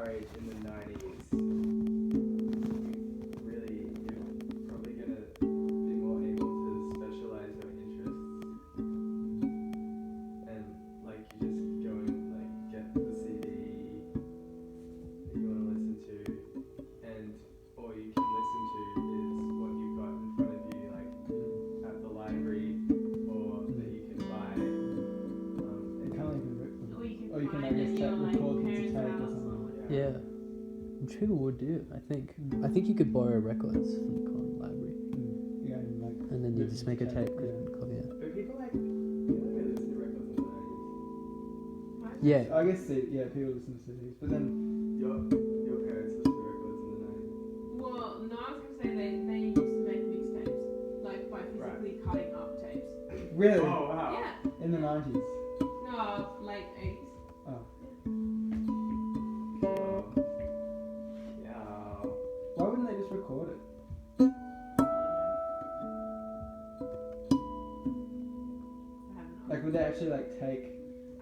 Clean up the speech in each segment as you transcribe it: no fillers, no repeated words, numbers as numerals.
our age in the 90s, really, you're probably gonna be more able to specialize your interests, and like you just go and like get the CD that you want to listen to, and all you can listen to is what you've got in front of you, like at the library, or that you can buy. You can't even rip them. Or you can find like it just in your, record them to parents' tape or house something. Yeah. Which people would do, I think. I think you could borrow records from the Con library. Yeah, and like. And then you rip just them make a to tape yeah. copy. Yeah. But people really listen to records in the 90s. Yeah. I guess people listen to CDs, but then Your parents listened to records in the 90s. Well, no, I was gonna say they used to make mixtapes, like by physically cutting up tapes. really Oh wow. Yeah. in the 90s. No, late 80s. Oh, Cool. Yeah. why wouldn't they just record it? I haven't Like, would they actually like take?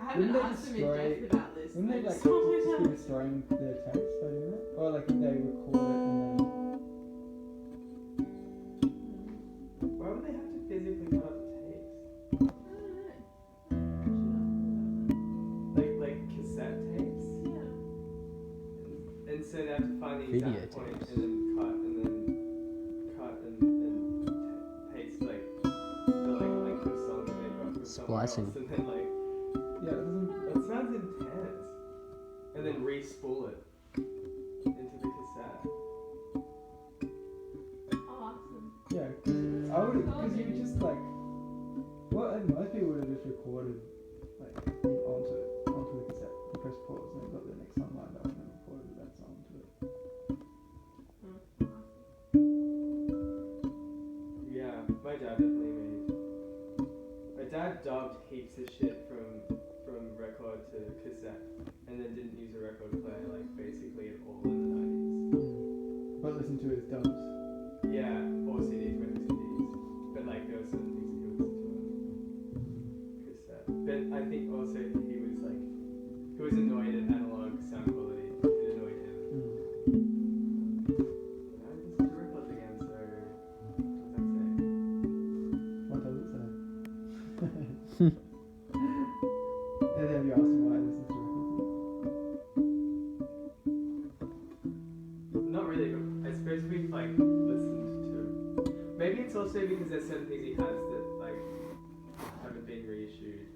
I haven't wouldn't they asked them in destroy- depth about this. Wouldn't they I like just told just myself. be destroying their tapes by doing it? Or like would they record it and then? Why would they have to physically cut up the tapes? I don't know. Like cassette tapes? Yeah. And so they have to find the Video exact point tapes. and then cut and paste like the length of song that they got from somewhere Splicing. else, and then like Yeah, it doesn't. that sounds intense. And then re-spool it into the cassette. I'll ask them. Yeah, I would, because you would just like, well, and most people would have just recorded like onto the cassette, and press pause, and they've got the next song lined up, and then recorded that song to it. Yeah, my dad definitely made. My dad dubbed heaps of shit from record to cassette, and then didn't use a record player like basically at all in the 90s. But listen to his dubs. Yeah, or CDs, when it was CDs. But like there were certain things that he would listen to on cassette. But I think also he was annoyed at analog sound quality. It annoyed him. I listened to records again, so what does that say? What does it say? And have you asked him why he listens to records? Not really, but I suppose we've like listened to. Maybe it's also because there's certain things he has that like haven't been reissued.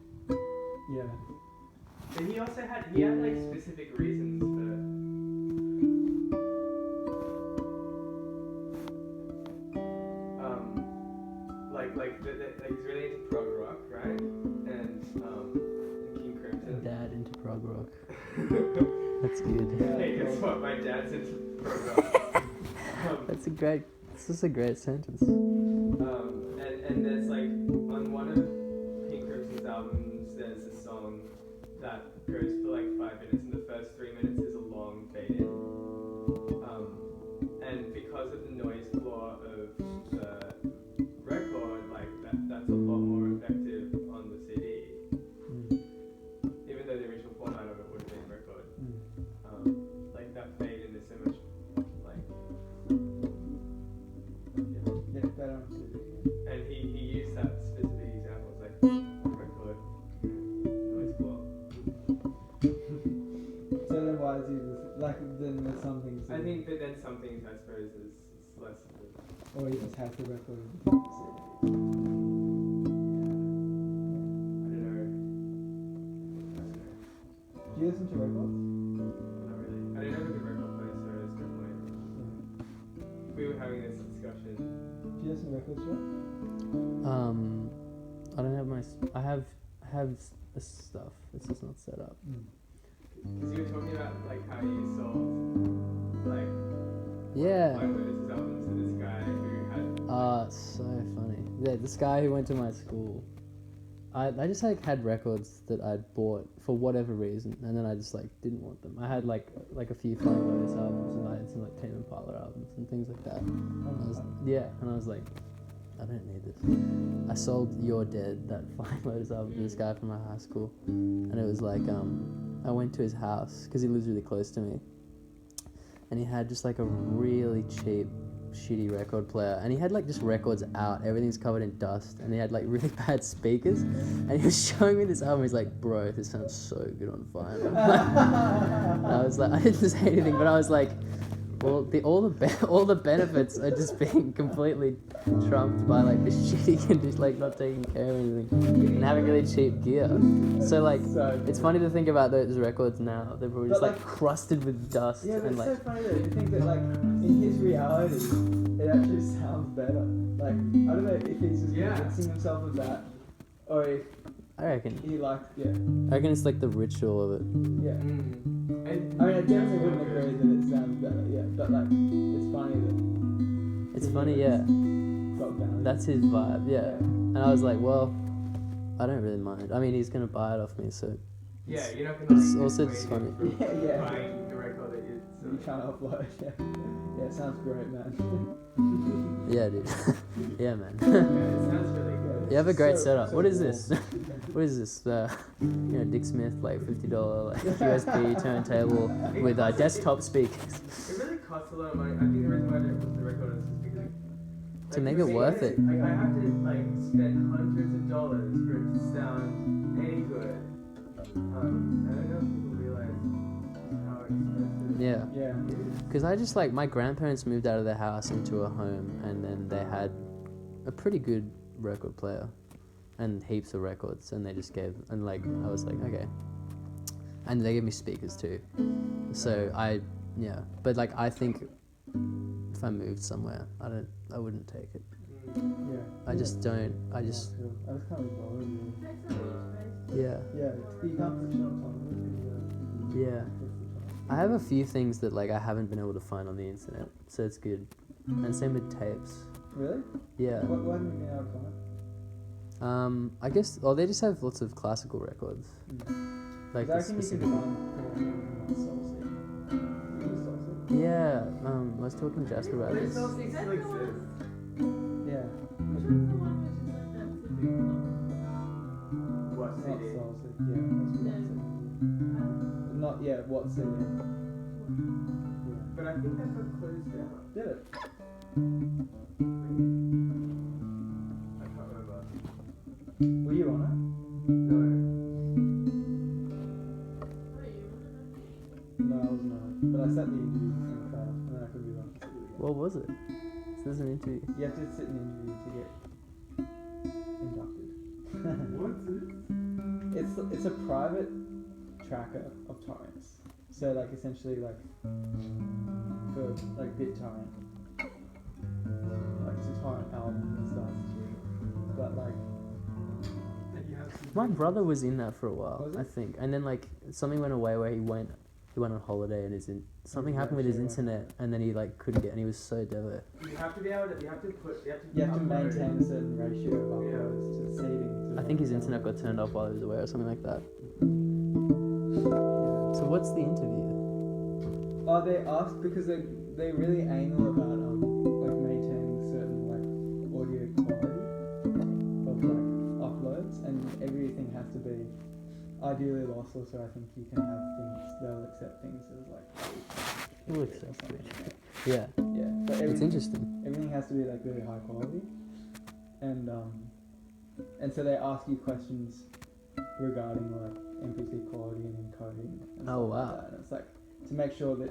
Yeah. But he had like specific reasons like he's really into prog rock, right? And King Crimson. Dad into prog rock. That's good. Hey, guess what? My dad's into prog rock. This is a great sentence. And there's like on one of King Crimson's albums, there's a song that goes for like 5 minutes, and the first 3 minutes is a long fade in. And because of the noise floor of the record, like that's a lot more effective on the CD, even though the original format of it would have been record. Like that fade in is so much like. Yeah, better on CD. And he used that specific example. It's like record noise floor. So then why is he like? Then there's some things. I think that then some things I suppose is less of a. Or he just has the record. I don't know. Do you listen to records? Not really. I don't have a good record player, so it's no point. We were having this discussion. Do you listen to records, Joe? I don't have I have this stuff. It's just not set up. Because you were talking about like how you sold like Yeah. Black Lotus's album to this guy who had. It's so funny. Yeah, this guy who went to my school. I just like had records that I'd bought for whatever reason, and then I just like didn't want them. I had like a few Flying Lotus albums, and I had some like Tame Impala albums and things like that. And I was like, I don't need this. I sold You're Dead, that Flying Lotus album, to this guy from my high school, and it was like I went to his house because he lives really close to me, and he had just like a really cheap, shitty record player, and he had like just records out. Everything's covered in dust, and he had like really bad speakers. And he was showing me this album. He's like, "Bro, this sounds so good on vinyl." And I was like, I didn't say anything, but I was like, well, all the benefits are just being completely trumped by like the shitty condition, like not taking care of anything and having really cheap gear. So like, it's funny to think about those records now. They're probably just But, like crusted with dust Yeah, but and it's like. so funny though. You think that like in his reality, it actually sounds better. Like I don't know if he's just Yeah. convincing himself of that, or if I reckon he I reckon it's like the ritual of it. yeah. And I mean, I definitely wouldn't agree that it sounds better. Yeah, but like it's funny that It's funny, yeah. got value. That's his vibe, yeah. And I was like, well, I don't really mind. I mean, he's gonna buy it off me, so yeah, you're not gonna It's like, also dissuade just him funny. from Yeah. buying the record that you. So you trying to upload? Yeah. Yeah, it sounds great, man. yeah, dude. yeah, man. Yeah, it sounds really good. You have a great So- setup. so What is cool. this? What is this? Dick Smith like $50 like USB turntable with desktop speakers. It really costs a lot of money. I think the reason why I didn't put the record on is because To make it worth it. Like I have to like spend hundreds of dollars for it to sound any good. I don't know if people realize how expensive. Yeah. Yeah. Because I just like, my grandparents moved out of their house into a home, and then they had a pretty good record player and heaps of records, and they just gave, and like, I was like, okay. And they gave me speakers too. So but like, I think if I moved somewhere, I wouldn't take it. Yeah. I just don't, I just can't be bothered. Really. Takes up a space. Yeah. You can't put shit on top of it. Because, Yeah. I have a few things that like I haven't been able to find on the internet, so it's good. And same with tapes. Really? Yeah. What haven't you been able to find? I guess, they just have lots of classical records. Like I the reckon you specific. can find pretty much anything on Soulseek. Yeah, I was talking to Jasper about But this. it's also Is that like the this. Yeah. Which one's the one which is like that typical? What Not CD? Soulseek. Yeah. That's what No. Not yet. What CD? Yeah. But I think that got closed down. Did it? I can't remember. Were you on No. it? No, I was not. But I sat the interview in the class, and then I could be wrong. What was it? So there's an interview. You have to sit in an interview to get inducted. What's this? It's a private tracker of torrents. So like essentially like for like BitTorrent, like it's a torrent album and stuff. But like My brother was in that for a while, Was he? I think, and then like something went away where he went on holiday and something happened with his internet, and then he like couldn't get, and he was so devastated. You have to be able to. You have to you have to maintain a certain ratio of uploads to seeding. To I think his internet got turned off while he was away or something like that. So what's the interview? Oh, they asked because they really anal about like maintaining certain like audio quality of like uploads, and everything has to be ideally lossless. So I think you can have things, they'll accept things as like Who accepts it? Yeah, yeah, but it's everything, interesting. everything has to be like really high quality, and so they ask you questions regarding like MP3 quality and encoding and Oh, stuff wow. like that. And it's like to make sure that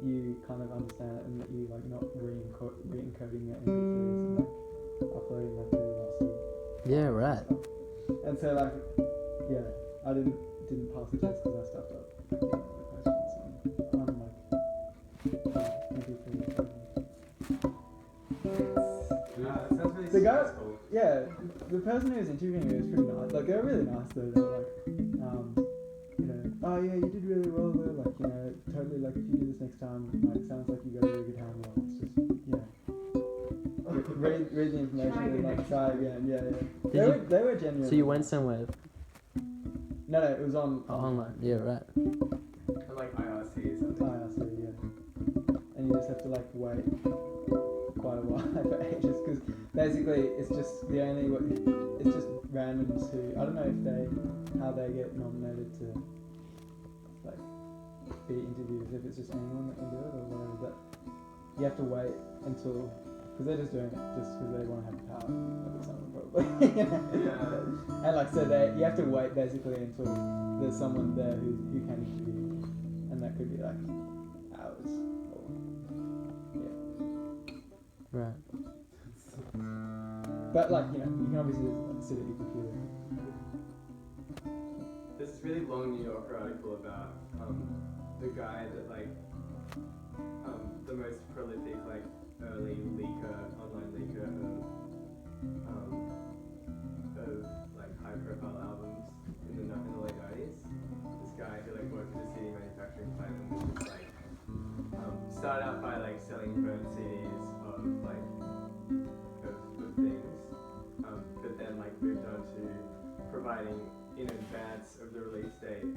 you kind of understand it and that you like not re-encoding your MP3s and like uploading like really lossy Yeah, right. stuff. And so like yeah, I didn't pass the test because I stuffed up like, the questions and I'm like MP3 That sounds really The guy- stressful. yeah, the person who was interviewing me was pretty nice. Like, they were really nice though. They were like, you know, oh yeah, you did really well though. Like, you know, totally. Like, if you do this next time, like, sounds like you got a really good handle. It's just, you know, read the information and like try again. Yeah. They were genuine. So you went somewhere No, it was on online. Yeah, right. Like IRC or something. IRC, yeah. And you just have to like wait quite a while for ages because basically it's just it's just randoms who I don't know if how they get nominated to like be interviews if it's just anyone that can do it or whatever. But you have to wait until, because they're just doing it just because they want to have power over someone probably. Yeah. And like so, you have to wait basically until there's someone there who can interview you, and that could be like hours. Or, yeah. Right. But like you can obviously sit at your computer. There's this really long New Yorker article about the guy that the most prolific early online leaker of high profile albums in the late 90s. This guy who worked at a CD manufacturing plant and was just started out by selling burnt CDs of things, but then moved on to providing in advance of the release date